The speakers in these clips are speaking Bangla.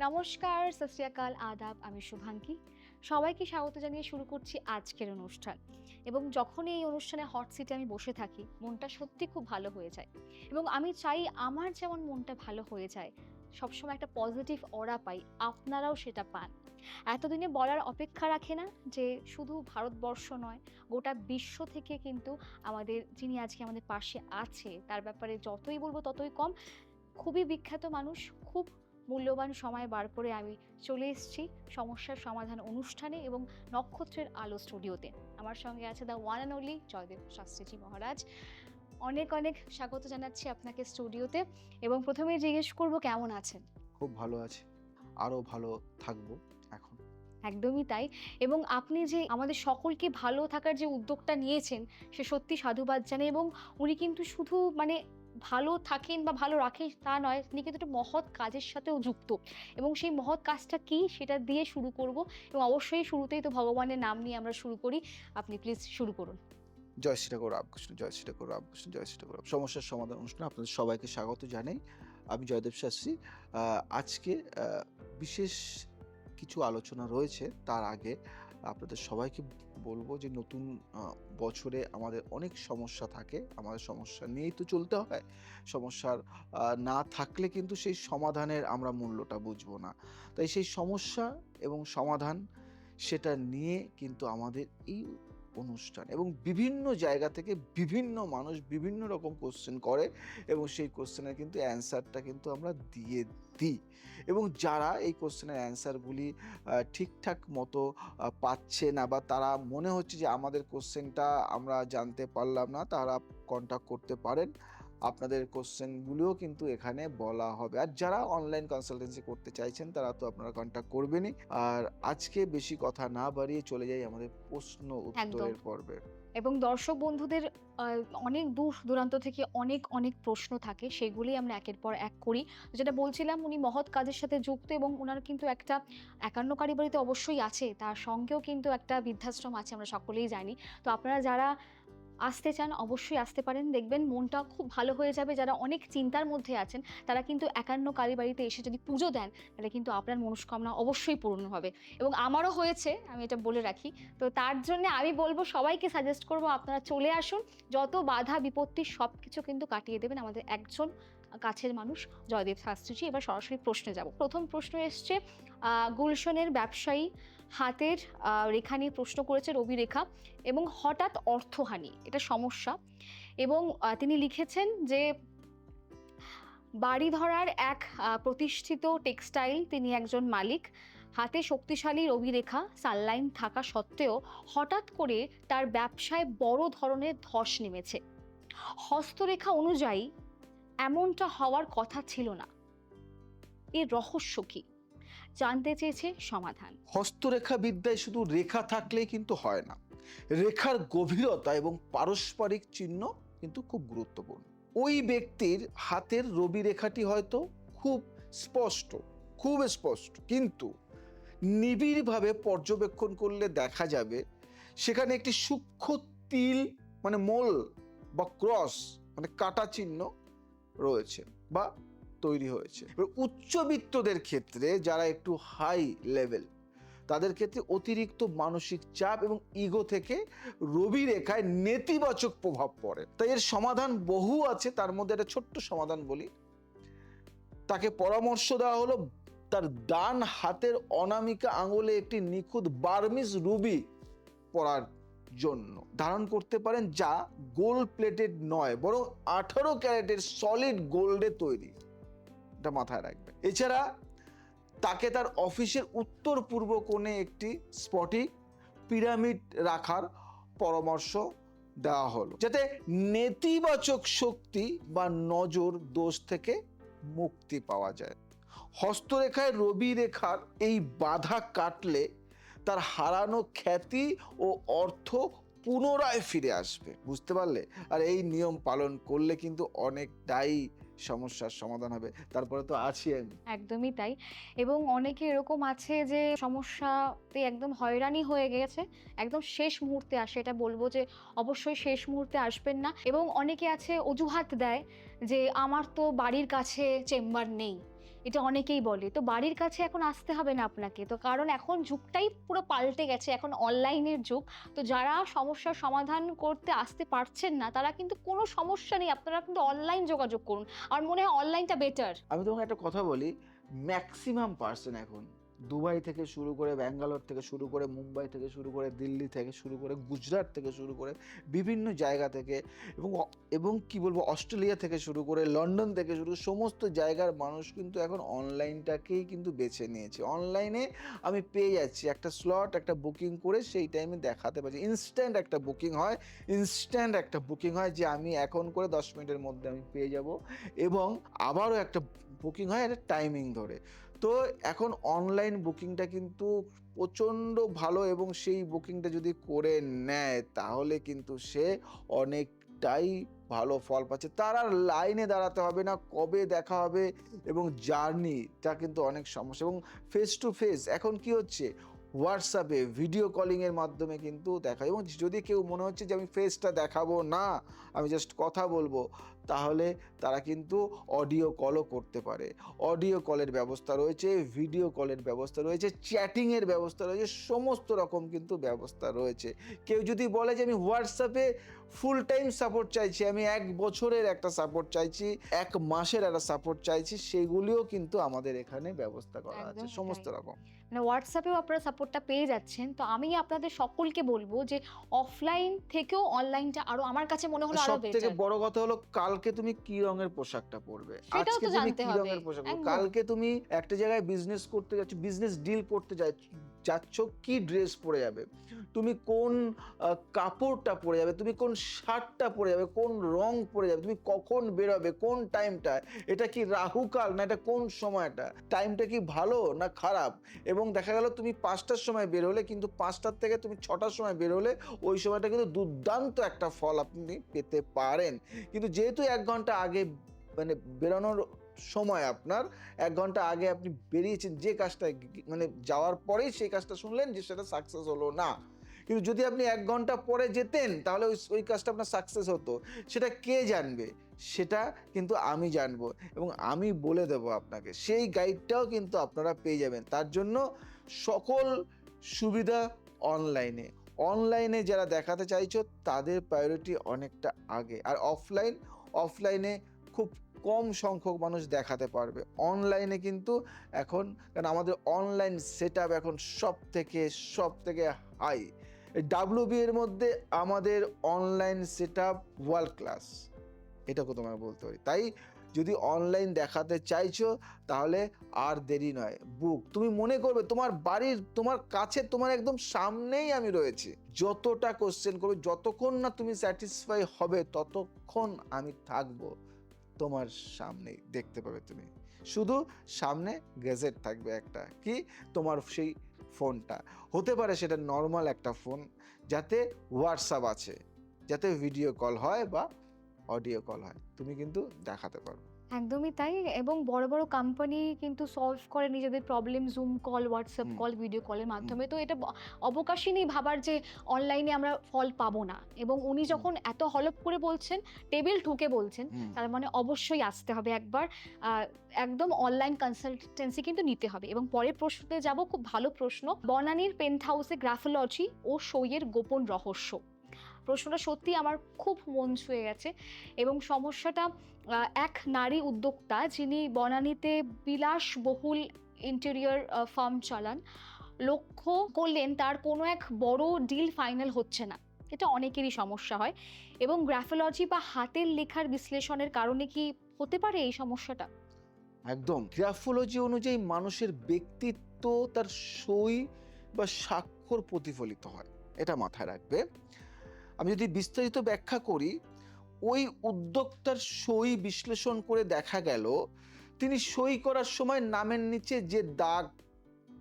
নমস্কার, সত শ্রী আকাল, আদাব। আমি শুভাঙ্কি। সবাইকে স্বাগত জানিয়ে শুরু করছি আজকের অনুষ্ঠান। এবং যখনই এই অনুষ্ঠানে হট সিটে আমি বসে থাকি, মনটা সত্যি খুব ভালো হয়ে যায়। এবং আমি চাই আমার যেমন মনটা ভালো হয়ে যায়, সবসময় একটা পজিটিভ অরা পাই, আপনারাও সেটা পান। এতদিনে বলার অপেক্ষা রাখে না যে শুধু ভারতবর্ষ নয়, গোটা বিশ্ব থেকে কিন্তু যিনি আজকে আমাদের পাশে আছে, তার ব্যাপারে যতই বলবো ততই কম। খুবই বিখ্যাত মানুষ, খুব মূল্যবান সময় বার করে আমি চলে এসেছি সমস্যার সমাধান অনুষ্ঠানে এবং নক্ষত্রের আলো স্টুডিওতে। আমার সঙ্গে আছে the one and only Jaydev Shastriji Maharaj. অনেক অনেক স্বাগত জানাচ্ছি আপনাকে স্টুডিওতে। এবং প্রথমেই জিজ্ঞেস করব, কেমন আছেন? খুব ভালো আছি, আরো ভালো থাকবো এখন। একদমই তাই। এবং আপনি যে আমাদের সকলকে ভালো থাকার যে উদ্যোগটা নিয়েছেন, সে সত্যি সাধুবাদ জানাই। এবং উনি কিন্তু শুধু ভালো থাকেন বা ভালো রাখেন তা নয়, তিনি কিন্তু একটা মহৎ কাজের সাথেও যুক্ত। এবং সেই মহৎ কাজটা কি, সেটা দিয়ে শুরু করব। এবং অবশ্যই শুরুতেই তো ভগবানের নাম নিয়ে আমরা শুরু করি। আপনি প্লিজ শুরু করুন। জয় শ্রী ঠাকুর রামকৃষ্ণ, জয় শ্রী ঠাকুর রামকৃষ্ণ, জয় শ্রী ঠাকুর সমস্যার সমাধান অনুষ্ঠানে আপনাদের সবাইকে স্বাগত জানাই। আমি জয়দেব শাস্ত্রী। আজকে বিশেষ কিছু আলোচনা রয়েছে। তার আগে আপনাদের সবাইকে বলবো যে নতুন বছরে আমাদের অনেক সমস্যা থাকে, আমাদের সমস্যা নিয়েই তো চলতে হয়। সমস্যার না থাকলে কিন্তু সেই সমাধানের আমরা মূল্যটা বুঝবো না। তাই সেই সমস্যা এবং সমাধান সেটা নিয়ে কিন্তু আমাদের এই অনুষ্ঠান, এবং বিভিন্ন জায়গা থেকে বিভিন্ন মানুষ বিভিন্ন রকম কোশ্চেন করে এবং সেই কোশ্চেনের কিন্তু অ্যান্সারটা কিন্তু আমরা দিয়ে দিই। এবং যারা এই কোশ্চেনের অ্যান্সারগুলি ঠিকঠাক মতো পাচ্ছে না, বা তারা মনে হচ্ছে যে আমাদের কোশ্চেনটা আমরা জানতে পারলাম না, তারা কন্ট্যাক্ট করতে পারেন। আপনাদের কোশ্চেনগুলিও কিন্তু এখানে বলা হবে। আর যারা অনলাইন কনসালটেন্সি করতে চাইছেন তারা তো আপনারা কন্ট্যাক্ট করবেনই। আর আজকে বেশি কথা না বাড়িয়ে চলে যাই আমাদের প্রশ্ন একদম। উত্তরের পর্বে। এবং দর্শক বন্ধুদের অনেক দূর দূরান্ত থেকে অনেক অনেক প্রশ্ন থাকে, সেগুলি আমরা একের পর এক করি। যেটা বলছিলাম, উনি মহৎ কাজের সাথে যুক্ত এবং ওনার কিন্তু একটা একান্নকারী বাড়িতে অবশ্যই আছে, তার সঙ্গেও কিন্তু একটা বৃদ্ধাশ্রম আছে, আমরা সকলেই জানি। তো আপনারা যারা আসতে চান অবশ্যই আসতে পারেন, দেখবেন মনটা খুব ভালো হয়ে যাবে। যারা অনেক চিন্তার মধ্যে আছেন তারা কিন্তু একান্ন কালীবাড়িতে এসে যদি পুজো দেন, তাহলে কিন্তু আপনার মনস্কামনা অবশ্যই পূরণ হবে। এবং আমারও হয়েছে, আমি এটা বলে রাখি। তো তার জন্য আমি বলবো, সবাইকে সাজেস্ট করবো আপনারা চলে আসুন। যত বাধা বিপত্তি সব কিছু কিন্তু কাটিয়ে দেবেন আমাদের একজন কাছের মানুষ জয়দেব শাস্ত্রীজি। এবার সরাসরি প্রশ্নে যাব। প্রথম প্রশ্ন এসছে গুলশনের ব্যবসায়ী, হাতের রেখা নিয়ে প্রশ্ন করেছে, রবি রেখা এবং হঠাৎ অর্থহানি, এটা সমস্যা। এবং তিনি লিখেছেন যে বাড়িধরার এক প্রতিষ্ঠিত টেক্সটাইল, তিনি একজন মালিক। হাতে শক্তিশালী রবিরেখা সানলাইন থাকা সত্ত্বেও হঠাৎ করে তার ব্যবসায় বড় ধরনের ধস নেমেছে। হস্তরেখা অনুযায়ী এমনটা হওয়ার কথা ছিল না। এর রহস্য কি, জানতে চেয়েছে সমাধান। হস্তরেখা বিদ্যায় শুধু রেখা থাকলেই কিন্তু হয় না, রেখার গভীরতা এবং পারস্পরিক চিহ্ন কিন্তু খুব গুরুত্বপূর্ণ। ওই ব্যক্তির হাতের রবি রেখাটি হয়তো খুব স্পষ্ট, খুব স্পষ্ট, কিন্তু নিবিড়ভাবে পর্যবেক্ষণ করলে দেখা যাবে সেখানে একটি সূক্ষ্ম তিল, মানে মোল বা ক্রস, মানে কাটা চিহ্ন রয়েছে বা তৈরি হয়েছে। উচ্চবিত্তদের ক্ষেত্রে, যারা একটু হাই লেভেল, তাদের ক্ষেত্রে অতিরিক্ত মানসিক চাপ এবং ইগো থেকে রবি রেখায় নেতিবাচক প্রভাব পড়ে। তাই এর সমাধান বহু আছে, তার মধ্যে একটা ছোট্ট সমাধান বলি। তাকে পরামর্শ দেওয়া হলো তার ডান হাতের অনামিকা আঙুলে একটি নিখুঁত বার্মিজ রুবি পরার জন্য ধারণ করতে পারেন, যা গোল্ড প্লেটেড নয় বরং 18 ক্যারেটের সলিড গোল্ডে তৈরি। এটা মাথায় রাখবে। এছাড়া তাকে তার অফিসের উত্তর পূর্ব কোণে একটি স্ফটিক পিরামিড রাখার পরামর্শ দেওয়া হলো, যাতে নেতিবাচক শক্তি বা নজর দোষ থেকে মুক্তি পাওয়া যায়। হস্তরেখায় রবি রেখার এই বাধা কাটলে তার হারানো খ্যাতি ও অর্থ পুনরায় ফিরে আসবে, বুঝতে পারলে? আর এই নিয়ম পালন করলে কিন্তু অনেকটাই সমস্যার সমাধান হবে। তারপরে তো আছি আমি। একদমই তাই। এবং অনেকে এরকম আছে যে সমস্যাতে একদম হয়রানি হয়ে গেছে, একদম শেষ মুহূর্তে আসে। এটা বলবো যে অবশ্যই শেষ মুহূর্তে আসবেন না। এবং অনেকে আছে অজুহাত দেয় যে আমার তো বাড়ির কাছে চেম্বার নেই, এটা অনেকেই বলে। তো বাড়ির কাছে এখন আসতে হবে না আপনাকে। তো কারণ এখন যুগটাই পুরো পাল্টে গেছে। এখন অনলাইনের যুগ। তো যারা সমস্যার সমাধান করতে আসতে পারছেন না, তারা কিন্তু কোনো সমস্যা নেই। আপনারা কিন্তু অনলাইন যোগাযোগ করুন। আমার মনে হয় অনলাইনটা বেটার। আমি তোমাকে একটা কথা বলি, ম্যাক্সিমাম পার্সন এখন দুবাই থেকে শুরু করে, ব্যাঙ্গালোর থেকে শুরু করে, মুম্বাই থেকে শুরু করে, দিল্লি থেকে শুরু করে, গুজরাট থেকে শুরু করে, বিভিন্ন জায়গা থেকে, এবং এবং কি বলবো, অস্ট্রেলিয়া থেকে শুরু করে, লন্ডন থেকে শুরু করে, সমস্ত জায়গার মানুষ কিন্তু এখন অনলাইনটাকেই কিন্তু বেছে নিয়েছে। অনলাইনে আমি পেয়ে যাচ্ছি একটা স্লট, একটা বুকিং করে সেই টাইমে দেখাতে পারছি, ইনস্ট্যান্ট একটা বুকিং হয়, যে আমি এখন করে 10 মিনিটের মধ্যে আমি পেয়ে যাব, এবং আবারও একটা বুকিং হয় একটা টাইমিং ধরে। তো এখন অনলাইন বুকিংটা কিন্তু প্রচণ্ড ভালো, এবং সেই বুকিংটা যদি করে নেয় তাহলে কিন্তু সে অনেকটাই ভালো ফল পাচ্ছে। তার আর লাইনে দাঁড়াতে হবে না, কবে দেখা হবে, এবং জার্নিটা কিন্তু অনেক সমস্যা। এবং ফেস টু ফেস এখন কি হচ্ছে, হোয়াটসঅ্যাপে ভিডিও কলিংয়ের মাধ্যমে কিন্তু দেখা, এবং যদি কেউ মনে হচ্ছে যে আমি ফেসটা দেখাবো না, আমি জাস্ট কথা বলবো, তাহলে তারা কিন্তু অডিও কলও করতে পারে। অডিও কলের ব্যবস্থা রয়েছে, ভিডিও কলের ব্যবস্থা রয়েছে, চ্যাটিংয়ের ব্যবস্থা রয়েছে, সমস্ত রকম কিন্তু ব্যবস্থা রয়েছে। কেউ যদি বলে যে আমি হোয়াটসঅ্যাপে ফুল টাইম সাপোর্ট চাইছি, আমি 1 বছরের একটা সাপোর্ট চাইছি, 1 মাসের একটা সাপোর্ট চাইছি, সেগুলিও কিন্তু আমাদের এখানে ব্যবস্থা করা আছে, একদমই সমস্ত তাই। রকম। মানে হোয়াটসঅ্যাপেও আপনারা সাপোর্টটা পেয়ে যাচ্ছেন। তো আমি আপনাদের সকলকে বলব যে অফলাইন থেকেও অনলাইনটা আরো, আমার কাছে মনে হলো আরো সব থেকে বেটার। বড় কথা হলো, কালকে তুমি কি রঙের পোশাকটা পরবে, সেটাও আজকে তো তুমি জানতে কি হবে। রঙের পোশাক পরবে, একদম। কালকে তুমি একটা জায়গায় বিজনেস করতে যাচ্ছ, বিজনেস ডিল করতে যাচ্ছ, কি ড্রেস পরে যাবে, তুমি কোন কাপড়টা পরে যাবে, তুমি কোন শার্টটা পরে যাবে, কোন রং পরে যাবে, তুমি কখন বেরোবে, কোন টাইমটা, এটা কি রাহুকাল না এটা কোন সময়টা, টাইমটা কি ভালো না খারাপ। এবং দেখা গেল তুমি 5টার সময় বের হলে, কিন্তু 5টার থেকে তুমি 6টার সময় বের হলে ওই সময়টা কিন্তু দুর্দান্ত একটা ফল আপনি পেতে পারেন। কিন্তু যেহেতু 1 ঘন্টা আগে, মানে বেরোনোর সময় আপনার 1 ঘন্টা আগে আপনি বেরিয়েছেন, যে কাজটা মানে যাওয়ার পরেই সেই কাজটা শুনলেন যে সেটা সাকসেস হলো না। কিন্তু যদি আপনি 1 ঘন্টা পরে যেতেন তাহলে ওই কাজটা আপনার সাকসেস হতো। সেটা কে জানবে? সেটা কিন্তু আমি জানবো, এবং আমি বলে দেবো আপনাকে। সেই গাইডটাও কিন্তু আপনারা পেয়ে যাবেন। তার জন্য সকল সুবিধা অনলাইনে। অনলাইনে যারা দেখাতে চাইছো তাদের প্রায়োরিটি অনেকটা আগে। আর অফলাইনে খুব কম সংখ্যক মানুষ দেখাতে পারবে। অনলাইনে কিন্তু এখন, কারণ আমাদের অনলাইন সেটআপ এখন সবথেকে হাই। WB এর মধ্যে আমাদের অনলাইন সেটআপ ওয়ার্ল্ড ক্লাস। এটাকে তোমায় বলতে পারি। তাই যদি অনলাইন দেখাতে চাইছো তাহলে আর দেরি নয়, বুক। তুমি মনে করবে তোমার বাড়ির, তোমার কাছে, তোমার একদম সামনেই আমি রয়েছি। যতটা কোশ্চেন করবে, যতক্ষণ না তুমি স্যাটিসফাই হবে, ততক্ষণ আমি থাকবো তোমার সামনেই, দেখতে পাবে তুমি। শুধু সামনে গ্যাজেট থাকবে একটা, কি তোমার সেই ফোনটা হতে পারে, সেটা নর্মাল একটা ফোন, যাতে হোয়াটসঅ্যাপ আছে, যাতে ভিডিও কল হয় বা অডিও কল হয়, তুমি কিন্তু দেখাতে পারো। একদমই তাই। এবং বড়, বড় কোম্পানি কিন্তু সলভ করে নিজেদের প্রবলেম জুম কল, হোয়াটসঅ্যাপ হুম, কল, ভিডিও কলের হুম, মাধ্যমে। তো এটা অবকাশই নেই ভাবার যে অনলাইনে আমরা ফল পাবো না। এবং উনি হুম, যখন এত হলফ করে বলছেন, টেবিল ঠুকে বলছেন, হুম। তার মানে অবশ্যই আসতে হবে একবার। আ একদম অনলাইন কনসালটেন্সি কিন্তু নিতে হবে। এবং পরের প্রশ্নতে যাব, খুব ভালো প্রশ্ন। বনানীর পেন্ট হাউসে গ্রাফোলজি ও সইয়ের গোপন রহস্য। প্রশ্নটা সত্যিই আমার খুব মন ছুঁয়ে গেছে। এবং সমস্যাটা, এক নারী উদ্যোক্তা যিনি বনানীতে বিলাসবহুল ইন্টেরিয়র ফার্ম চালান, লক্ষ্য করলেন তার কোনো এক বড় ডিল ফাইনাল হচ্ছে না। এটা অনেকেরই সমস্যা হয়। এবং গ্রাফোলজি বা হাতের লেখার বিশ্লেষণের কারণে কি হতে পারে এই সমস্যাটা? একদম। গ্রাফোলজি অনুযায়ী মানুষের ব্যক্তিত্ব তার সই বা স্বাক্ষর প্রতিফলিত হয়, এটা মাথায় রাখবে। আমি যদি বিস্তারিত ব্যাখ্যা করি, ওই উদ্যোক্তার সই বিশ্লেষণ করে দেখা গেল তিনি সই করার সময় নামের নিচে যে দাগ,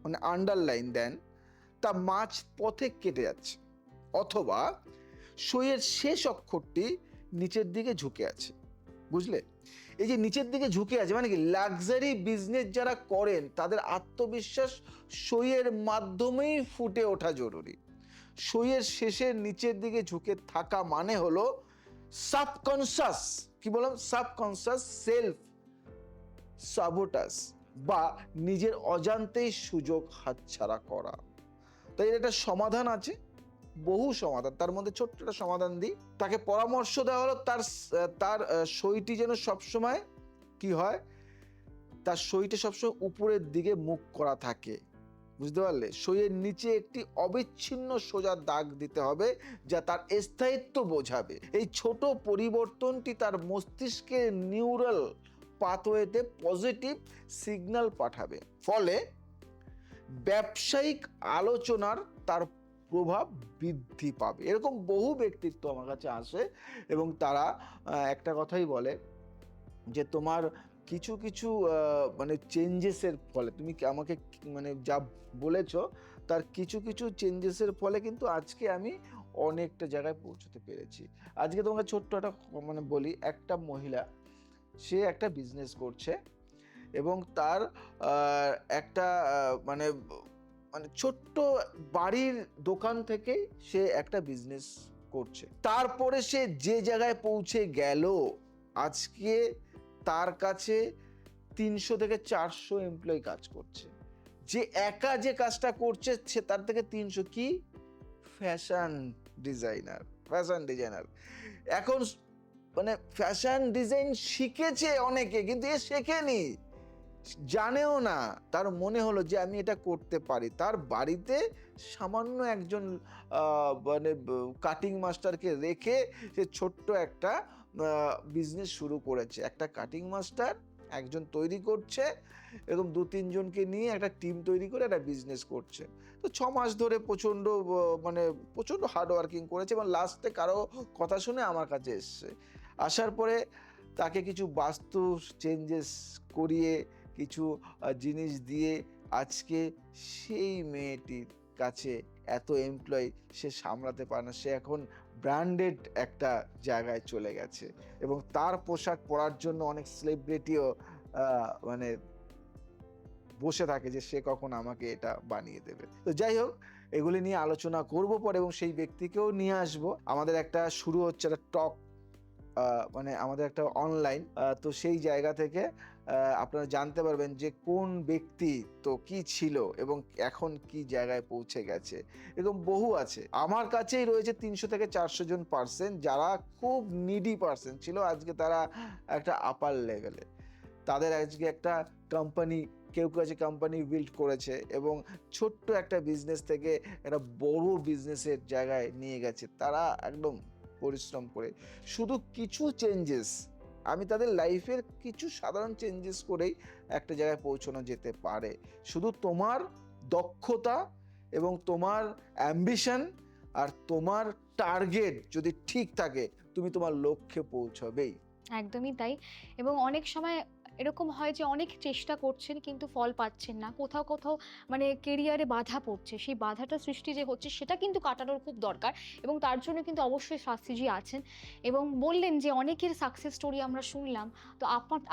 মানে আন্ডারলাইন দেন, তা মাঝ পথে কেটে যাচ্ছে, অথবা সইয়ের শেষ অক্ষরটি নিচের দিকে ঝুঁকে আছে। বুঝলে? এই যে নিচের দিকে ঝুঁকে আছে মানে কি, লাক্সারি বিজনেস যারা করেন তাদের আত্মবিশ্বাস সইয়ের মাধ্যমেই ফুটে ওঠা জরুরি। সইয়ের শেষের নিচের দিকে ঝুঁকে থাকা মানে হলো সাবকনশাস, কি বললাম, সাবকনশাস সেলফ সাবোটাস, বা নিজের অজান্তেই সুযোগ হাতছাড়া করা। তাই এর একটা সমাধান আছে, বহু সমাধান, তার মধ্যে ছোট্ট একটা সমাধান দিই। তাকে পরামর্শ দেওয়া হলো তার তার সইটি যেন সবসময় কি হয়, তার সইটা সবসময় উপরের দিকে মুখ করা থাকে, বুঝতে পারলে? সইয়ের নিচে একটি অবিচ্ছিন্ন সোজা দাগ দিতে হবে, যা তার স্থায়িত্ব বোঝাবে। এই ছোট পরিবর্তনটি তার মস্তিষ্কের নিউরাল পাথওয়েতে পজিটিভ সিগন্যাল পাঠাবে, ফলে ব্যবসায়িক আলোচনার তার প্রভাব বৃদ্ধি পাবে। এরকম বহু ব্যক্তিত্ব আমার কাছে আসে এবং তারা একটা কথাই বলে যে তোমার কিছু কিছু মানে চেঞ্জেসের ফলে, তুমি আমাকে মানে যা বলেছো তার কিছু কিছু চেঞ্জেসের ফলে কিন্তু আজকে আমি অনেকটা জায়গায় পৌঁছতে পেরেছি। আজকে তোমাকে ছোট্ট একটা মানে বলি, একটা মহিলা, সে একটা বিজনেস করছে এবং তার একটা মানে মানে ছোট্ট বাড়ির দোকান থেকেই সে একটা বিজনেস করছে। তারপরে সে যে জায়গায় পৌঁছে গেল, আজকে তার কাছে 300 থেকে 400 এমপ্লয়ি কাজ করছে। যে একা যে কাজটা করছে সে তার থেকে 300 কি ফ্যাশন ডিজাইনার এখন মানে ফ্যাশন ডিজাইন শিখেছে অনেকে, কিন্তু এ শেখেনি, জানেও না। তার মনে হলো যে আমি এটা করতে পারি। তার বাড়িতে সামান্য একজন মানে কাটিং মাস্টারকে রেখে সে ছোট্ট একটা বিজনেস শুরু করেছে। একটা কাটিং মাস্টার একজন তৈরি করছে, এরকম 2-3 জনকে নিয়ে একটা টিম তৈরি করে একটা বিজনেস করছে। তো 6 মাস ধরে প্রচণ্ড মানে প্রচণ্ড হার্ড ওয়ার্কিং করেছে এবং লাস্টে কারো কথা শুনে আমার কাছে এসছে। আসার পরে তাকে কিছু বাস্তু চেঞ্জেস করিয়ে কিছু জিনিস দিয়ে আজকে সেই মেয়েটির কাছে এত এমপ্লয়ি সে সামলাতে পারে না। সে এখন ব্র্যান্ডেড একটা জায়গায় চলে গেছে এবং তার পোশাক পরার জন্য অনেক সেলিব্রিটিও মানে বসে থাকে যে সে কখন আমাকে এটা বানিয়ে দেবে। তো যাই হোক, এগুলি নিয়ে আলোচনা করব পরে এবং সেই ব্যক্তিকেও নিয়ে আসব। আমাদের একটা শুরু হচ্ছে একটা টক, মানে আমাদের একটা অনলাইন, তো সেই জায়গা থেকে আপনারা জানতে পারবেন যে কোন ব্যক্তি তো কি ছিল এবং এখন কি জায়গায় পৌঁছে গেছে। এরকম বহু আছে। আমার কাছেই রয়েছে 300 থেকে 400 জন পার্সন যারা খুব নিডি পার্সন ছিল, আজকে তারা একটা আপার লেভেলে। তাদের আজকে একটা কোম্পানি, কেউ কেউ আছে কোম্পানি বিল্ড করেছে এবং ছোট্ট একটা বিজনেস থেকে একটা বড় বিজনেসের জায়গায় নিয়ে গেছে তারা একদম পরিশ্রম করে। শুধু কিছু চেঞ্জেস, আমি তাদের লাইফের কিছু সাধারণ চেঞ্জেস করেই একটা জায়গায় পৌঁছানো যেতে পারে। শুধু তোমার দক্ষতা এবং তোমার অ্যাম্বিশন আর তোমার টার্গেট যদি ঠিক থাকে, তুমি তোমার লক্ষ্যে পৌঁছবেই। একদমই তাই। এবং অনেক সময় এরকম হয় যে অনেক চেষ্টা করছেন কিন্তু ফল পাচ্ছেন না। কোথাও, কোথাও মানে কেরিয়ারে বাধা পড়ছে। সেই বাধাটা সৃষ্টি যে হচ্ছে সেটা কিন্তু কাটানোর খুব দরকার এবং তার জন্য কিন্তু অবশ্যই শাস্ত্রীজি আছেন এবং বললেন যে অনেকের সাকসেস স্টোরি আমরা শুনলাম। তো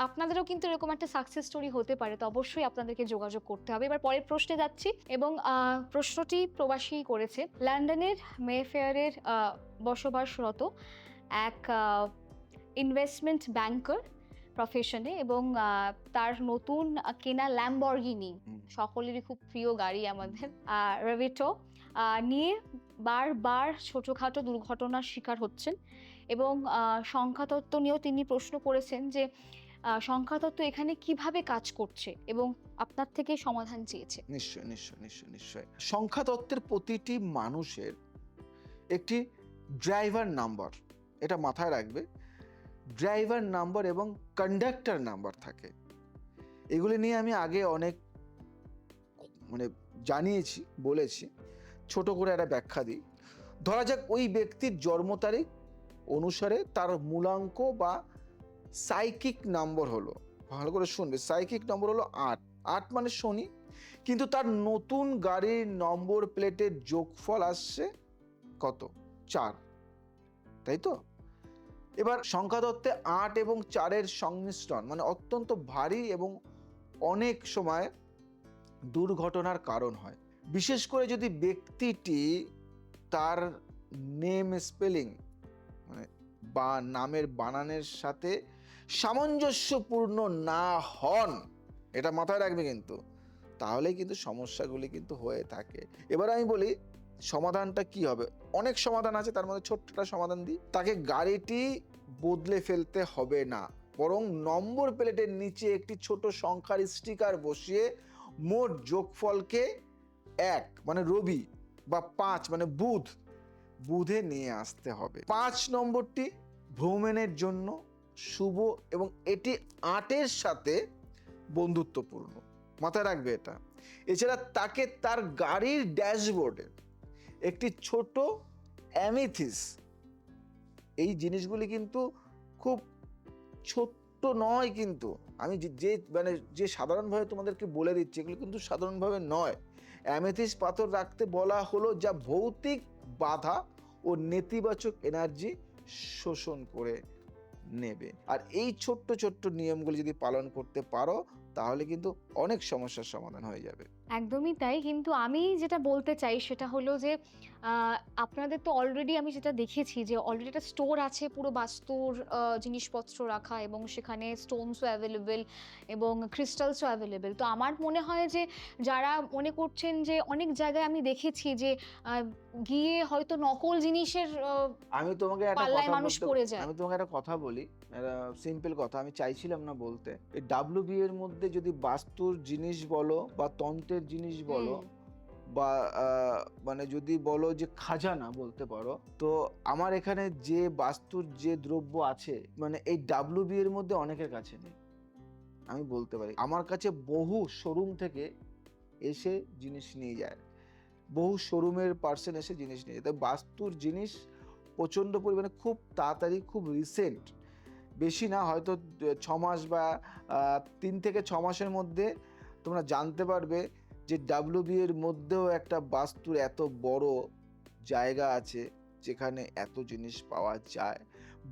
আপনাদেরও কিন্তু এরকম একটা সাকসেস স্টোরি হতে পারে। তো অবশ্যই আপনাদেরকে যোগাযোগ করতে হবে। এবার পরের প্রশ্নে যাচ্ছি এবং প্রশ্নটি প্রবাসীই করেছে। লন্ডনের মেফেয়ারের বসবাসরত এক ইনভেস্টমেন্ট ব্যাংকার প্রফেশনে এবং তার নতুন কেনা ল্যাম্বরগিনি, সকলেরই খুব প্রিয় গাড়ি আমাদের, রেভিটো নিয়ে বারবার ছোটখাটো দুর্ঘটনার শিকার হচ্ছেন এবং সংখ্যাতত্ত্ব নিয়েও তিনি প্রশ্ন করেছেন যে সংখ্যাতত্ত্ব এখানে কিভাবে কাজ করছে এবং আপনার থেকে সমাধান চেয়েছে। নিশ্চয় নিশ্চয় নিশ্চয় নিশ্চয় সংখ্যাতত্ত্বের প্রতিটি মানুষের একটি ড্রাইভার নাম্বার, এটা মাথায় রাখবে, ড্রাইভার নাম্বার এবং কন্ডাক্টর নাম্বার থাকে। এগুলি নিয়ে আমি আগে অনেক মানে জানিয়েছি, বলেছি। ছোট করে একটা ব্যাখ্যা দিই। ধরা যাক ওই ব্যক্তির জন্ম তারিখ অনুসারে তার মূলাঙ্ক বা সাইকিক নম্বর হলো, ভালো করে শুনবে, সাইকিক নম্বর হলো 8। 8 মানে শনি, কিন্তু তার নতুন গাড়ির নম্বর প্লেটের যোগফল আসছে কত? 4, তাই তো? এবার সংখ্যাতত্ত্বে 8 এবং 4-এর সংমিশ্রণ মানে অত্যন্ত ভারী এবং অনেক সময় দুর্ঘটনার কারণ হয়। বিশেষ করে যদি ব্যক্তিটি তার নেম স্পেলিং মানে নামের বানানের সাথে সামঞ্জস্যপূর্ণ না হন, এটা মাথায় রাখবে কিন্তু, তাহলেই কিন্তু সমস্যাগুলি কিন্তু হয়ে থাকে। এবার আমি বলি সমাধানটা কি হবে। অনেক সমাধান আছে, তার মধ্যে ছোট্ট একটা সমাধান দিই। তাকে গাড়িটি বদলে ফেলতে হবে না, বরং নম্বর প্লেটের নিচে একটি ছোট সংখ্যার স্টিকার বসিয়ে মোট যোগফলকে 1 মানে রবি বা 5 মানে বুধে নিয়ে আসতে হবে। 5 নম্বরটি ভ্রমণের জন্য শুভ এবং এটি 8-এর সাথে বন্ধুত্বপূর্ণ, মাথায় রাখবে এটা। এছাড়া তাকে তার গাড়ির ড্যাশবোর্ডে একটি ছোট অ্যামেথিস, এই জিনিসগুলি কিন্তু খুব ছোট্ট নয়, কিন্তু আমি যে সাধারণভাবে তোমাদেরকে বলে দিচ্ছি, এগুলো কিন্তু সাধারণভাবে নয়। অ্যামেথিস পাথর রাখতে বলা হলো যা ভৌতিক বাধা ও নেতিবাচক এনার্জি শোষণ করে নেবে। আর এই ছোট্ট ছোট্ট নিয়মগুলি যদি পালন করতে পারো, তাহলে কিন্তু অনেক সমস্যার সমাধান হয়ে যাবে। একদমই তাই। কিন্তু আমি যেটা বলতে চাই সেটা হলো যে আ আপনাদের তো অলরেডি আমি যেটা দেখেছি যে অলরেডি একটা স্টোর আছে পুরো বাস্তুর জিনিসপত্র রাখা, এবং সেখানে স্টোনসও অ্যাভেলেবল এবং ক্রিস্টালসও অ্যাভেলেবল। তো আমার মনে হয় যে যারা মনে করছেন যে অনেক জায়গায় আমি দেখেছি যে আ গিয়ে হয়তো নকল জিনিসের আমি তোমাকে একটা পাল্লায় কথা মানুষ বলতে পড়ে যায়। আমি তোমাকে একটা কথা বলি, একটা সিম্পল কথা, আমি চাইছিলাম না বলতে। এই WB এর মধ্যে যদি বাস্তুর জিনিস বলো বা তন্ত্রের জিনিস বলো হুম, বা মানে যদি বলো যে খাজানা বলতে পারো, তো আমার এখানে যে বাস্তুর যে দ্রব্য আছে, মানে এই WB এর মধ্যে অনেকের কাছে নেই। আমি বলতে পারি আমার কাছে বহু শোরুম থেকে এসে জিনিস নিয়ে যায়, বহু শোরুমের পার্সন এসে জিনিস নিয়ে যায়। তাই বাস্তুর জিনিস প্রচণ্ড পরিমাণে খুব তাড়াতাড়ি, খুব রিসেন্ট, বেশি না, হয়তো 6 মাস বা 3 থেকে 6 মাসের মধ্যে তোমরা জানতে পারবে যে WB এর মধ্যেও একটা বাস্তুর এত বড় জায়গা আছে যেখানে এত জিনিস পাওয়া যায়।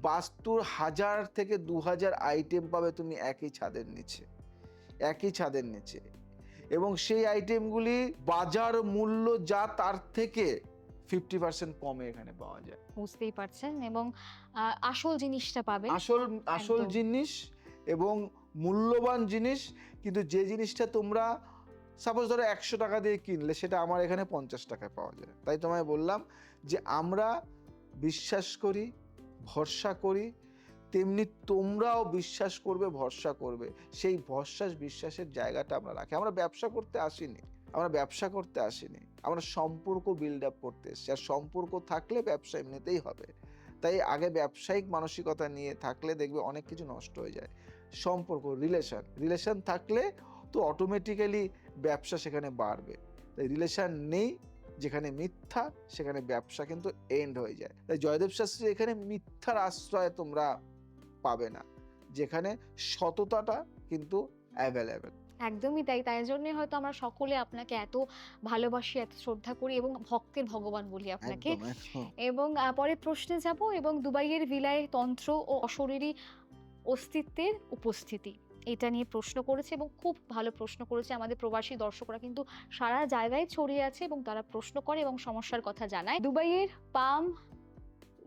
বাস্তুর 1000 থেকে 2000 আইটেম পাবে তুমি একই ছাদের নিচে, এবং সেই আইটেমগুলি বাজার মূল্য যা তার থেকে 50% কমে এখানে পাওয়া যায়। বুঝতেই পারছেন, এবং আসল জিনিসটা পাবেন। আসল একদম। জিনিস এবং মূল্যবান জিনিস, কিন্তু যে জিনিসটা তোমরা সাপোজ ধরো 100 টাকা দিয়ে কিনলে, সেটা আমার এখানে 50 টাকায় পাওয়া যায়। তাই তোমায় বললাম যে আমরা বিশ্বাস করি, ভরসা করি, তেমনি তোমরাও বিশ্বাস করবে, ভরসা করবে। সেই বিশ্বাসের জায়গাটা আমরা রাখি। আমরা ব্যবসা করতে আসিনি, আমরা সম্পর্ক বিল্ড আপ করতে এসেছি। আর সম্পর্ক থাকলে ব্যবসা এমনিতেই হবে। তাই আগে ব্যবসায়িক মানসিকতা নিয়ে থাকলে দেখবে অনেক কিছু নষ্ট হয়ে যায়। সম্পর্ক, রিলেশন থাকলে তো অটোমেটিক্যালি ব্যবসা সেখানে বাড়বে। তাই রিলেশন নেই যেখানে মিথ্যা, সেখানে ব্যবসা কিন্তু এন্ড হয়ে যায়। তাই জয়দেব শাস্ত্রী এখানে মিথ্যার আশ্রয় তোমরা পাবে না, যেখানে সততাটা কিন্তু অ্যাভেলেবেল। একদমই তাই। তাই জন্যই হয়তো আমরা সকলে আপনাকে এত ভালোবাসি, এত শ্রদ্ধা করি এবং ভক্তের ভগবান বলি আপনাকে। একদম, একদম। এবং পরের প্রশ্নে যাব, এবং দুবাইয়ের ভিলায় তন্ত্র ও অশরীরী অস্তিত্বের উপস্থিতি, এটা নিয়ে প্রশ্ন করেছে, এবং খুব ভালো প্রশ্ন করেছে। আমাদের প্রবাসী দর্শকরা কিন্তু সারা জায়গায় ছড়িয়ে আছে এবং তারা প্রশ্ন করে এবং সমস্যার কথা জানায়। দুবাইয়ের পাম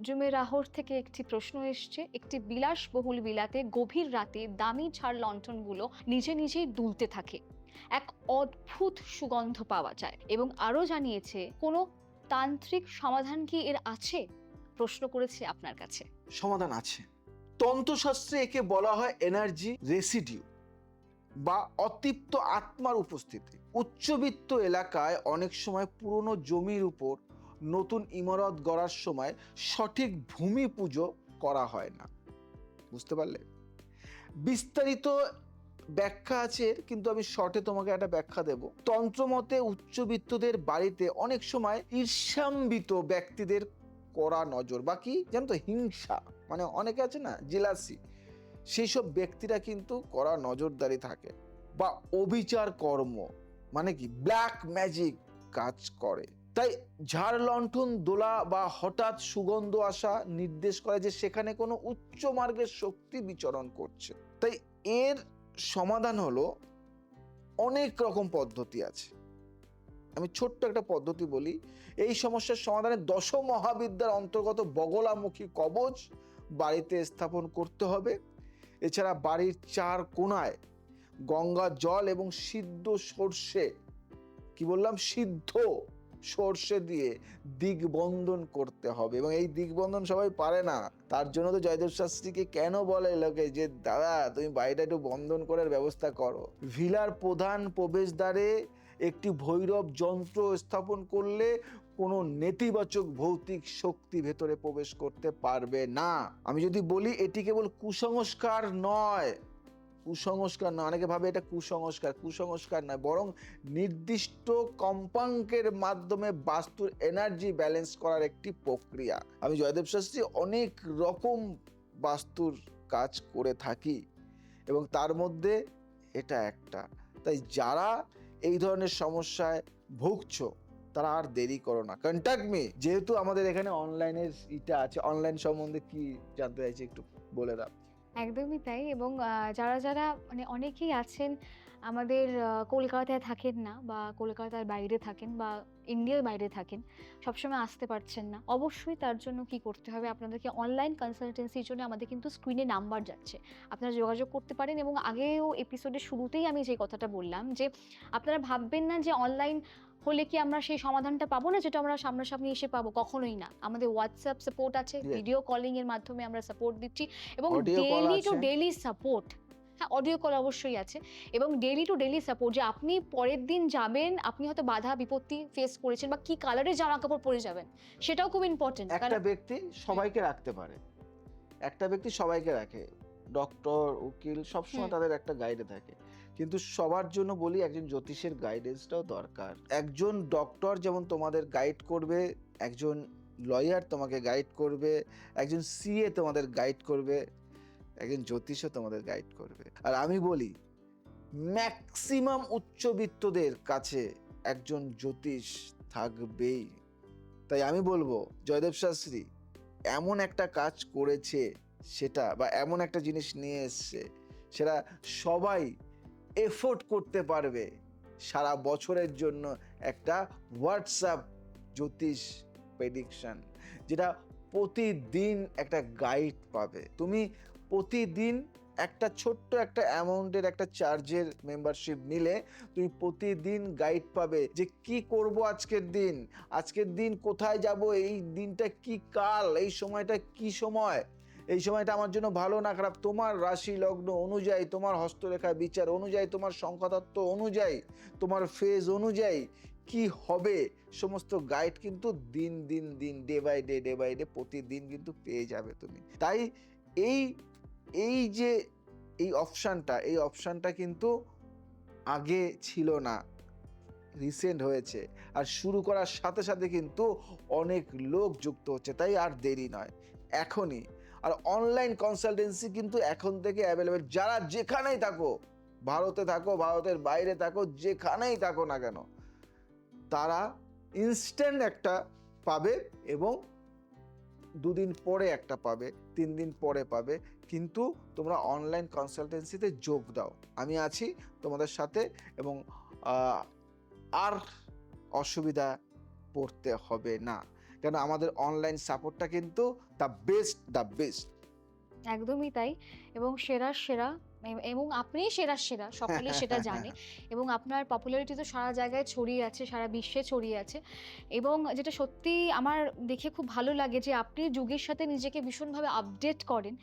জুমেরাহর থেকে একটি প্রশ্ন এসছে। একটি বিলাসবহুল বিলাতে গভীর রাতে দামি ছাড় লণ্ঠনগুলো নিজেই দুলতে থাকে। এক অদ্ভুত সুগন্ধ পাওয়া যায়, এবং আরো জানিয়েছে কোনো তান্ত্রিক সমাধান কি এর আছে? প্রশ্ন করেছে আপনার কাছে। সমাধান আছে। তন্ত্রশাস্ত্রে একে বলা হয় এনার্জি রেসিডিউ বা অতৃপ্ত আত্মার উপস্থিতি। উচ্চবিত্ত এলাকায় অনেক সময় পুরনো জমির উপর নতুন ইমারত গড়ার সময় সঠিক ভূমি পুজো করা হয় না। বুঝতে পারলে? বিস্তারিত ব্যাখ্যা আছে এর, কিন্তু আমি শর্টে তোমাকে একটা ব্যাখ্যা দেব। তন্ত্রমতে উচ্চবিত্তদের বাড়িতে অনেক সময় ঈর্ষান্বিত ব্যক্তিদের কড়া নজর, বা কি জানো তো, হিংসা, মানে অনেকে আছে না জেলাসি, সেই সব ব্যক্তিরা কিন্তু কড়া নজরদারি থাকে, বা অবিচার কর্ম, মানে কি ব্ল্যাক ম্যাজিক কাজ করে। তাই ঝাড় লণ্ঠন দোলা বা হঠাৎ সুগন্ধ আসা নির্দেশ করে যে সেখানে কোনো উচ্চ মার্গের শক্তি বিচরণ করছে। তাই এর সমাধান হলো, অনেক রকম পদ্ধতি আছে। আমি ছোট্ট একটা পদ্ধতি বলি। এই সমস্যার সমাধানে 10 মহাবিদ্যার অন্তর্গত বগলামুখী কবচ বাড়িতে স্থাপন করতে হবে। এছাড়া বাড়ির 4 কোণায় গঙ্গা জল এবং সিদ্ধ সর্ষে, কি বললাম, সিদ্ধ সর্ষে দিয়ে দিগবন্ধন করতে হবে। এবং এই দিগবন্ধন সবাই পারে না, তার জন্য তো জয়দেব শাস্ত্রীকে কেন বলে লোকে যে দাদা তুমি বাড়িটা একটু বন্ধন করার ব্যবস্থা করো। ভিলার প্রধান প্রবেশদ্বারে একটি ভৈরব যন্ত্র স্থাপন করলে কোনো নেতিবাচক ভৌতিক শক্তি ভেতরে প্রবেশ করতে পারবে না। আমি যদি বলি এটি কেবল কুসংস্কার নয়, কুসংস্কার নয়, অনেকে ভাবে এটা কুসংস্কার, কুসংস্কার নয়, বরং নির্দিষ্ট কম্পাঙ্কের মাধ্যমে বাস্তুর এনার্জি ব্যালেন্স করার একটি প্রক্রিয়া। আমি জয়দেব শাস্ত্রী অনেক রকম বাস্তুর কাজ করে থাকি এবং তার মধ্যে এটা একটা। তাই যারা এই ধরনের সমস্যায় ভুগছো তারা আর দেরি করো না, কন্ট্যাক্ট মি। যেহেতু আমাদের এখানে অনলাইনের এটা আছে, অনলাইন সম্বন্ধে কি জানতে চাইছি একটু বলে দাও। একদমই তাই। এবং যারা যারা মানে অনেকেই আছেন আমাদের কলকাতায় থাকেন না, বা কলকাতার বাইরে থাকেন, বা ইন্ডিয়ার বাইরে থাকেন, সবসময় আসতে পারছেন না, অবশ্যই তার জন্য কি করতে হবে, আপনাদেরকে অনলাইন কনসালটেন্সির জন্য আমাদের কিন্তু স্ক্রিনে নাম্বার যাচ্ছে, আপনারা যোগাযোগ করতে পারেন। এবং আগেও এপিসোডের শুরুতেই আমি যে কথাটা বললাম যে আপনারা ভাববেন না যে অনলাইন হলে কি আমরা সেই সমাধানটা পাবো না যেটা আমরা সামনাসামনি এসে পাবো, কখনোই না। আমাদের হোয়াটসঅ্যাপ সাপোর্ট আছে, Yes. ভিডিও কলিং এর মাধ্যমে আমরা সাপোর্ট দিচ্ছি, এবং Audio call ডেইলি টু আছে। Daily support. হ্যাঁ, অডিও কল অবশ্যই আছে, এবং ডেইলি টু ডেইলি সাপোর্ট, যে আপনি পরের দিন যাবেন, আপনি হয়তো বাধা বিপত্তি ফেস করেছেন, বা কি কালারের জামা কাপড় পরে যাবেন সেটাও খুব ইম্পর্টেন্ট। একটা ব্যক্তি সবাইকে রাখতে পারে, একটা ব্যক্তি সবাইকে রাখে, ডক্টর উকিল সবসময় হুম। তাদের একটা গাইডে থাকে, কিন্তু সবার জন্য বলি একজন জ্যোতিষের গাইডেন্সটাও দরকার। একজন ডক্টর যেমন তোমাদের গাইড করবে, একজন লয়ার তোমাকে গাইড করবে, একজন সিএ তোমাদের গাইড করবে, একজন জ্যোতিষও তোমাদের গাইড করবে। আর আমি বলি ম্যাক্সিমাম উচ্চবিত্তদের কাছে একজন জ্যোতিষ থাকবেই। তাই আমি বলবো জয়দেব শাস্ত্রী এমন একটা কাজ করেছে সেটা, বা এমন একটা জিনিস নিয়ে এসছে সেটা সবাই এফোর্ড করতে পারবে। সারা বছরের জন্য একটা হোয়াটসঅ্যাপ জ্যোতিষ প্রেডিকশন, যেটা প্রতিদিন একটা গাইড পাবে। তুমি প্রতিদিন একটা ছোট্ট একটা অ্যামাউন্টের একটা চার্জের মেম্বারশিপ নিলে তুমি প্রতিদিন গাইড পাবে যে কি করব আজকের দিন, আজকের দিন কোথায় যাব, এই দিনটা কি কাল, এই সময়টা কি সময়, এই সময়টা আমার জন্য ভালো না খারাপ, তোমার রাশি লগ্ন অনুযায়ী, তোমার হস্তরেখা বিচার অনুযায়ী, তোমার সংখ্যাতত্ত্ব অনুযায়ী, তোমার ফেজ অনুযায়ী কি হবে, সমস্ত গাইড কিন্তু দিন দিন দিন ডে বাই ডে প্রতিদিন কিন্তু পেয়ে যাবে তুমি। তাই এই এই যে এই অপশানটা কিন্তু আগে ছিল না, রিসেন্ট হয়েছে, আর শুরু করার সাথে সাথে কিন্তু অনেক লোক যুক্ত হচ্ছে। তাই আর দেরি নয়, এখনই। আর অনলাইন কনসালটেন্সি কিন্তু এখন থেকে অ্যাভেলেবেল, যারা যেখানেই থাকো, ভারতে থাকো, ভারতের বাইরে থাকো, যেখানেই থাকো না কেন, তারা ইনস্ট্যান্ট একটা পাবে, এবং 2 দিন পরে একটা পাবে, 3 দিন পরে পাবে। কিন্তু তোমরা অনলাইন কনসালটেন্সিতে যোগ দাও, আমি আছি তোমাদের সাথে, এবং আর অসুবিধা পড়তে হবে না, কেন আমাদের অনলাইন সাপোর্টটা কিন্তু দ্য বেস্ট। একদমই তাই। এবং সেরার সেরা, এবং আপনিই সেরার সেরা, সকলেই সেটা জানে। এবং আপনার পপুলারিটি তো সারা জায়গায় ছড়িয়ে আছে, সারা বিশ্বে ছড়িয়ে আছে। এবং যেটা সত্যিই আমার দেখে খুব ভালো লাগে যে আপনি যুগের সাথে নিজেকে ভীষণভাবে আপডেট করেন।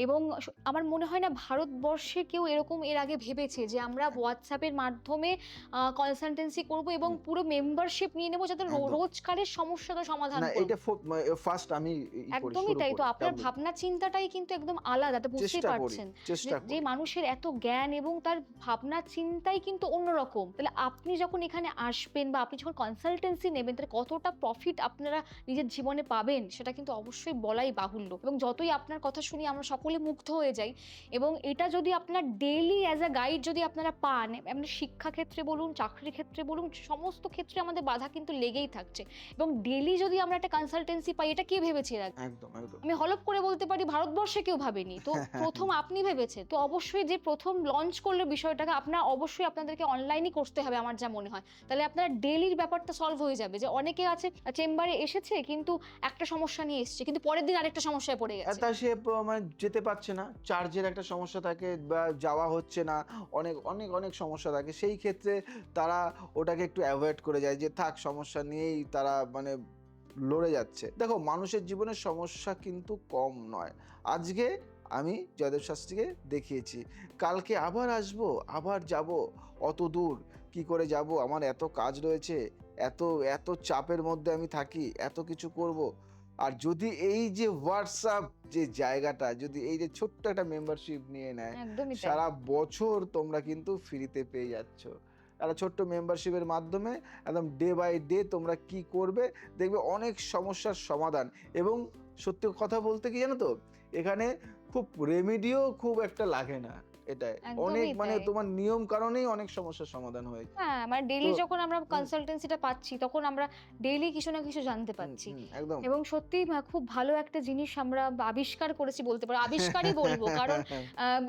এবং আমার মনে হয় না ভারতবর্ষে কেউ এরকম এর আগে ভেবেছে যে আমরা হোয়াটসঅ্যাপের মাধ্যমে কনসালটেন্সি করব এবং পুরো মেম্বারশিপ নিয়ে নেব, যাতে একদম। রোজকারের সমস্যাটা সমাধান না, করব। এটা ফার্স্ট আমি একদমই তাই। তো আপনার ভাবনা চিন্তাটাই কিন্তু একদম আলাদা, তো বুঝতেই পারছেন চেষ্টা যে করি। মানুষের এত জ্ঞান এবং তার ভাবনা চিন্তাই কিন্তু অন্যরকম। তাহলে আপনি যখন এখানে আসবেন বা আপনি যখন কনসালটেন্সি নেবেন, তাহলে কতটা প্রফিট আপনারা নিজের জীবনে পাবেন সেটা কিন্তু অবশ্যই বলাই বাহুল্য। এবং যতই আপনার কথা শুনি আমরা সকলে মুগ্ধ হয়ে যাই। এবং এটা যদি আপনার ডেইলি অ্যাজ আ গাইড যদি আপনারা পান, এমনি শিক্ষা ক্ষেত্রে বলুন, চাকরির ক্ষেত্রে বলুন, সমস্ত ক্ষেত্রে আমাদের বাধা কিন্তু লেগেই থাকছে। এবং ডেইলি যদি আমরা একটা কনসালটেন্সি পাই, এটা কে ভেবেছে এর আগে? একদম। আমি হলপ করে বলতে পারি ভারতবর্ষে কেউ ভাবেনি। তো প্রথম আপনি ভেবেছেন, তো অবশ্যই অবশ্যই যে প্রথম লঞ্চ করলে বিষয়টাকে অবশ্যই আপনাদেরকে অনলাইনই করতে হবে আমার যা মনে হয়। তাহলে আপনার ডেইলির ব্যাপারটা সলভ হয়ে যাবে। যে অনেকে আছে চেম্বারে এসেছে কিন্তু একটা সমস্যা নিয়ে এসছে, কিন্তু পরের দিন আরেকটা সমস্যায় পড়ে গেছে। তা সে মানে যেতে পারছে না, চার্জের একটা সমস্যা থাকে বা যাওয়া হচ্ছে না, অনেক অনেক অনেক সমস্যা থাকে। সেই ক্ষেত্রে তারা ওটাকে একটু অ্যাভয়েড করে যায় যে থাক, সমস্যা নিয়েই তারা মানে লড়ে যাচ্ছে। দেখো, মানুষের জীবনে সমস্যা কিন্তু কম নয়। আজকে আমি জয়দেব শাস্ত্রীকে দেখিয়েছি, কালকে আবার আসবো, আবার যাব, অত দূর কি করে যাব, আমার এত কাজ রয়েছে, এত এত চাপের মধ্যে আমি থাকি, এত কিছু করব। আর যদি এই যে হোয়াটসঅ্যাপ যে জায়গাটা, যদি এই যে ছোট্ট একটা মেম্বারশিপ নিয়ে নেয়, একদমই তাই। সারা বছর তোমরা কিন্তু ফ্রিতে পেয়ে যাচ্ছ। একটা ছোট্ট মেম্বারশিপের মাধ্যমে একদম ডে বাই ডে তোমরা কি করবে দেখবে অনেক সমস্যার সমাধান। এবং সত্যি কথা বলতে কি জানো তো, এখানে খুব রেমিডিও খুব একটা লাগে না। এটাই অনেক একদমই মানে তাই। তোমার নিয়ম কারণেই অনেক সমস্যার সমাধান হয়েছে। হ্যাঁ, মানে তো ডেইলি যখন আমরা হুম, কনসালটেন্সিটা পাচ্ছি, তখন আমরা ডেইলি কিছু না কিছু জানতে পারছি। একদম। এবং সত্যিই খুব ভালো একটা জিনিস আমরা আবিষ্কার করেছি বলতে পারো। আবিষ্কারই বলব। কারণ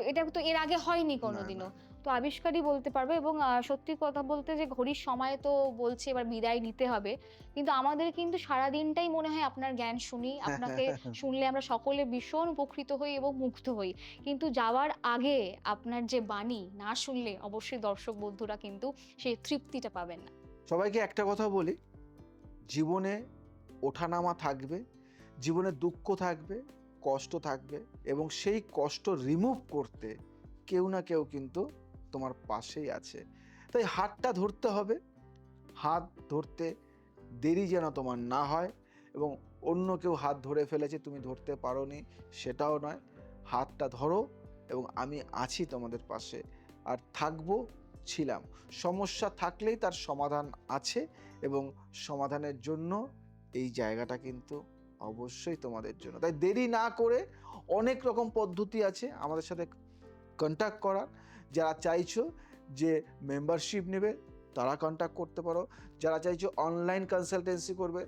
এটা তো এর আগে হয়নি না, না। কোনোদিনও। তো আবিষ্কারই বলতে পারবো। এবং সত্যি কথা বলতে যে ঘড়ির সময় তো বলছে এবার বিদায় নিতে হবে। কিন্তু আমাদের কিন্তু সারাদিনটাই মনে হয় আপনার জ্ঞান শুনি। আপনাকে শুনলে আমরা সকলে ভীষণ উপকৃত হই এবং মুগ্ধ হই। কিন্তু যাওয়ার আগে আপনার যে বাণী না শুনলে অবশ্যই দর্শক বন্ধুরা কিন্তু সেই তৃপ্তিটা পাবেন না। সবাইকে একটা কথা বলি, জীবনে ওঠানামা থাকবে, জীবনে দুঃখ থাকবে, কষ্ট থাকবে, এবং সেই কষ্ট রিমুভ করতে কেউ না কেউ কিন্তু তোমার পাশেই আছে। তাই হাতটা ধরতে হবে, হাত ধরতে দেরি যেন তোমার না হয়। এবং অন্য কেউ হাত ধরে ফেলেছে, তুমি ধরতে পারোনি সেটাও নয়। হাতটা ধরো এবং আমি আছি তোমাদের পাশে, আর থাকবো, ছিলাম। সমস্যা থাকলেই তার সমাধান আছে, এবং সমাধানের জন্য এই জায়গাটা কিন্তু অবশ্যই তোমাদের জন্য। তাই দেরি না করে, অনেক রকম পদ্ধতি আছে আমাদের সাথে কন্ট্যাক্ট করার। যারা চাইছো যে মেম্বারশিপ নেবে তারা কন্ট্যাক্ট করতে পারো, যারা চাইছো অনলাইন কনসালটেন্সি করবে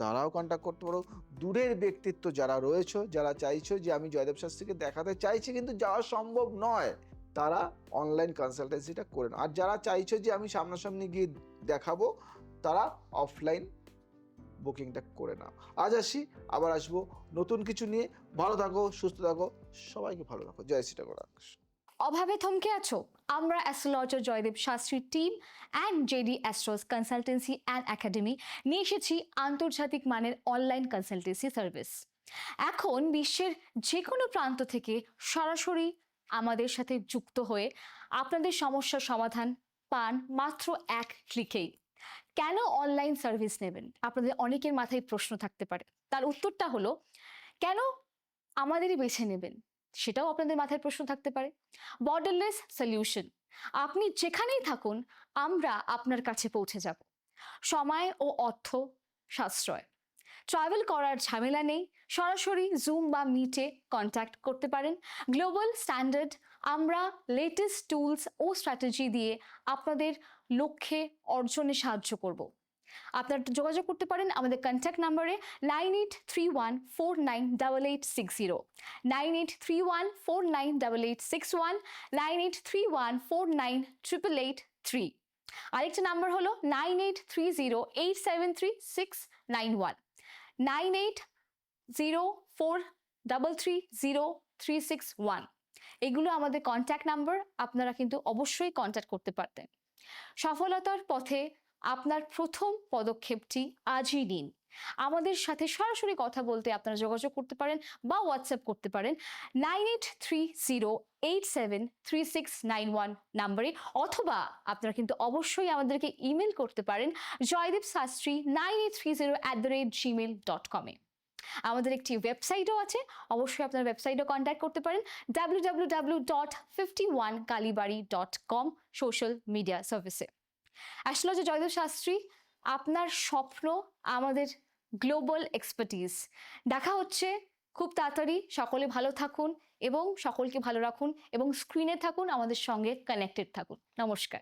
তারাও কন্ট্যাক্ট করতে পারো। দূরের ব্যক্তিত্ব যারা রয়েছে, যারা চাইছো যে আমি জয়দেব শাস্ত্রীকে দেখাতে চাইছি কিন্তু যাওয়া সম্ভব নয়, তারা অনলাইন কনসালটেন্সিটা করে নাও। আর যারা চাইছো যে আমি সামনাসামনি গিয়ে দেখাবো, তারা অফলাইন বুকিংটা করে নাও। আজ আসি, আবার আসবো নতুন কিছু নিয়ে। ভালো থাকো, সুস্থ থাকো, সবাইকে ভালো রাখো। জয় শ্রী ঠাকুর। অভাবে থমকে আছো? আমরা astrologer Jaydev Shastri team and JD astros consultancy and academy নিয়ে এসেছি আন্তর্জাতিক মানের অনলাইন কনসালটেন্সি সার্ভিস। এখন বিশ্বের যে কোনো প্রান্ত থেকে সরাসরি আমাদের সাথে যুক্ত হয়ে আপনাদের সমস্যার সমাধান পান মাত্র এক ক্লিকেই। কেন অনলাইন সার্ভিস নেবেন? আপনাদের অনেকের মাথায় প্রশ্ন থাকতে পারে। তার উত্তরটা হলো, কেন আমাদেরই বেছে নেবেন? সেটাও আপনাদের মাথায় প্রশ্ন থাকতে পারে। বর্ডারলেস সলিউশন, আপনি যেখানেই থাকুন আমরা আপনার কাছে পৌঁছে যাব। সময় ও অর্থ সাশ্রয়, ট্রাভেল করার ঝামেলা নেই, সরাসরি জুম বা মিটে কন্ট্যাক্ট করতে পারেন। গ্লোবাল স্ট্যান্ডার্ড, আমরা লেটেস্ট টুলস ও স্ট্র্যাটেজি দিয়ে আপনাদের লক্ষ্যে অর্জনে সাহায্য করব। আপনারা যোগাযোগ করতে পারেন আমাদের কন্ট্যাক্ট নাম্বারে 9831498860, 9831498861, 9831498883। আরেকটা নাম্বার হলো 9830873691, 9804330361। এগুলো আমাদের কন্ট্যাক্ট নাম্বার, আপনারা কিন্তু অবশ্যই কন্ট্যাক্ট করতে পারতেন। সফলতার পথে আপনার প্রথম পদক্ষেপটি আজই নিন। আমাদের সাথে সরাসরি কথা বলতে আপনারা যোগাযোগ করতে পারেন বা হোয়াটসঅ্যাপ করতে পারেন 9830873691 নাম্বারে, অথবা আপনারা কিন্তু অবশ্যই আমাদেরকে ইমেল করতে পারেন joydebsastry9830@gmail.com এ। আমাদের একটি ওয়েবসাইটও আছে, অবশ্যই আপনার ওয়েবসাইটও কন্ট্যাক্ট করতে পারেন www.51kalibari.com সোশ্যাল মিডিয়া সার্ভিসে। অ্যাস্ট্রোলজার জয়দেব শাস্ত্রী, আপনার স্বপ্ন আমাদের গ্লোবাল এক্সপার্টিজ। দেখা হচ্ছে খুব তাড়াতাড়ি। সকলে ভালো থাকুন এবং সকলকে ভালো রাখুন এবং স্ক্রিনে থাকুন, আমাদের সঙ্গে কানেক্টেড থাকুন। নমস্কার।